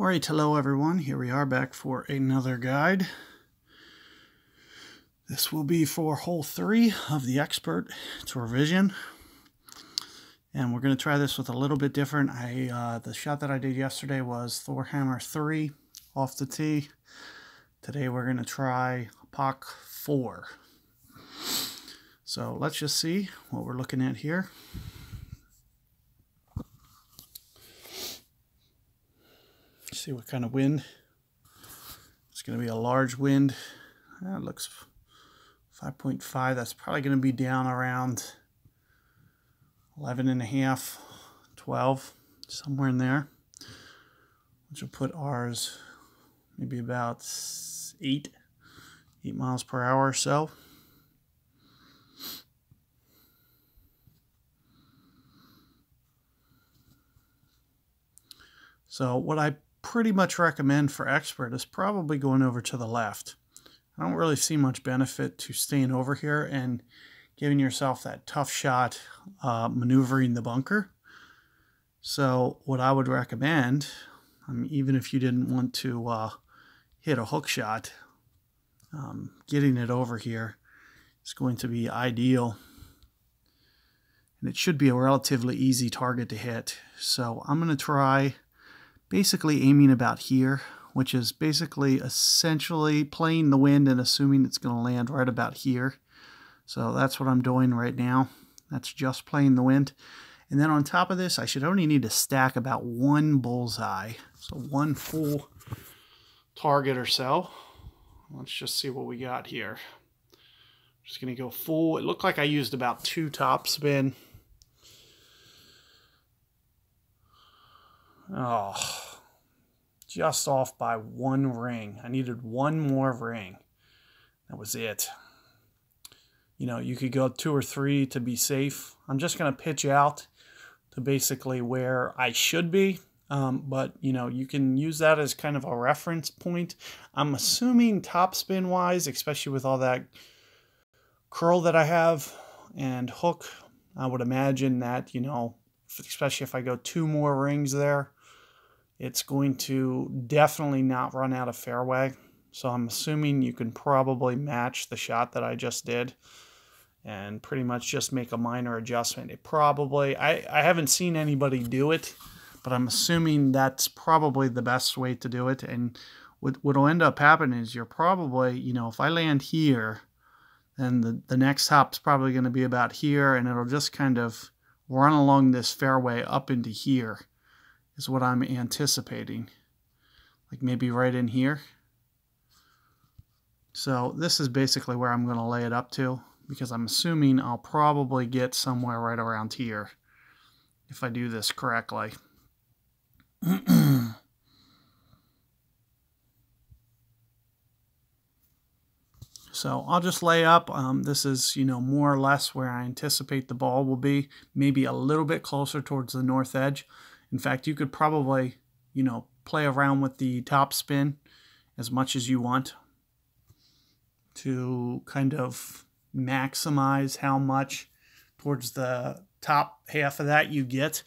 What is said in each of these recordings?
Alright, hello everyone. Here we are back for another guide. This will be for hole 3 of the Expert. It's revision. And we're going to try this with a little bit different. The shot that I did yesterday was Thor Hammer 3 off the tee. Today we're going to try POC 4. So let's just see what we're looking at here. See what kind of wind. It's going to be a large wind. It looks 5.5. That's probably going to be down around 11.5, 12, somewhere in there. Which will put ours maybe about 8 miles per hour or so. So what I pretty much recommend for Expert is probably going over to the left. I don't really see much benefit to staying over here and giving yourself that tough shot maneuvering the bunker. So what I would recommend, even if you didn't want to hit a hook shot, getting it over here is going to be ideal. And it should be a relatively easy target to hit. So I'm going to try basically aiming about here, which is basically essentially playing the wind and assuming it's going to land right about here. So that's what I'm doing right now. That's just playing the wind. And then on top of this, I should only need to stack about one bullseye. So one full target or so. Let's just see what we got here. I'm just going to go full. It looked like I used about 2 topspin. Oh, just off by 1 ring. I needed 1 more ring. That was it. You know, you could go 2 or 3 to be safe. I'm just going to pitch out to basically where I should be. But, you know, you can use that as kind of a reference point. I'm assuming topspin wise, especially with all that curl that I have and hook, I would imagine that, you know, especially if I go 2 more rings there, it's going to definitely not run out of fairway. So I'm assuming you can probably match the shot that I just did and pretty much just make a minor adjustment. It probably, I haven't seen anybody do it, but I'm assuming that's probably the best way to do it. And what will end up happening is you're probably, you know, if I land here, then the next hop's probably going to be about here, and it'll just kind of run along this fairway up into here is what I'm anticipating. Like maybe right in here. So this is basically where I'm going to lay it up to, because I'm assuming I'll probably get somewhere right around here if I do this correctly. So I'll just lay up. This is, you know, more or less where I anticipate the ball will be, maybe a little bit closer towards the north edge. In fact, you could probably, you know, play around with the top spin as much as you want to kind of maximize how much towards the top half of that you get.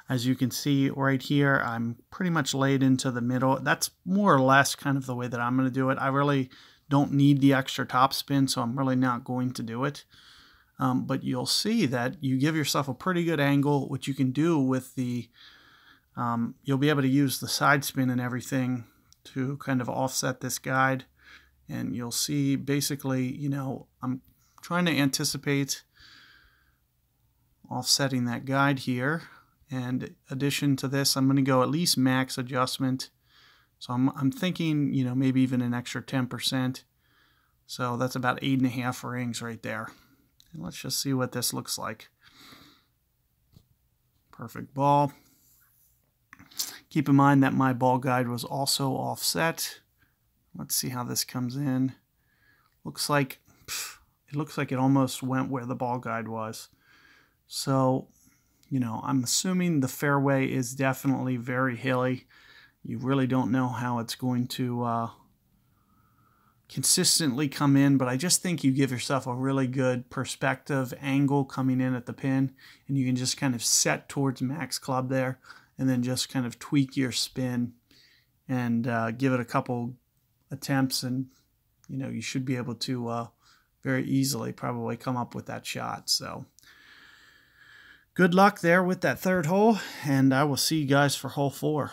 As you can see right here, I'm pretty much laid into the middle. That's more or less kind of the way that I'm going to do it. I really don't need the extra top spin, so I'm really not going to do it. But you'll see that you give yourself a pretty good angle, which you can do with the, you'll be able to use the side spin and everything to kind of offset this guide. And you'll see basically, you know, I'm trying to anticipate offsetting that guide here. And addition to this, I'm going to go at least max adjustment. So I'm thinking, you know, maybe even an extra 10%. So that's about 8.5 rings right there. And let's just see what this looks like. Perfect ball. Keep in mind that my ball guide was also offset. Let's see how this comes in. Looks like it almost went where the ball guide was. So, you know, I'm assuming the fairway is definitely very hilly. You really don't know how it's going to consistently come in, but I just think you give yourself a really good perspective angle coming in at the pin, and you can just kind of set towards max club there and then just kind of tweak your spin and give it a couple attempts, and you should be able to very easily probably come up with that shot. So good luck there with that third hole, and I will see you guys for hole 4.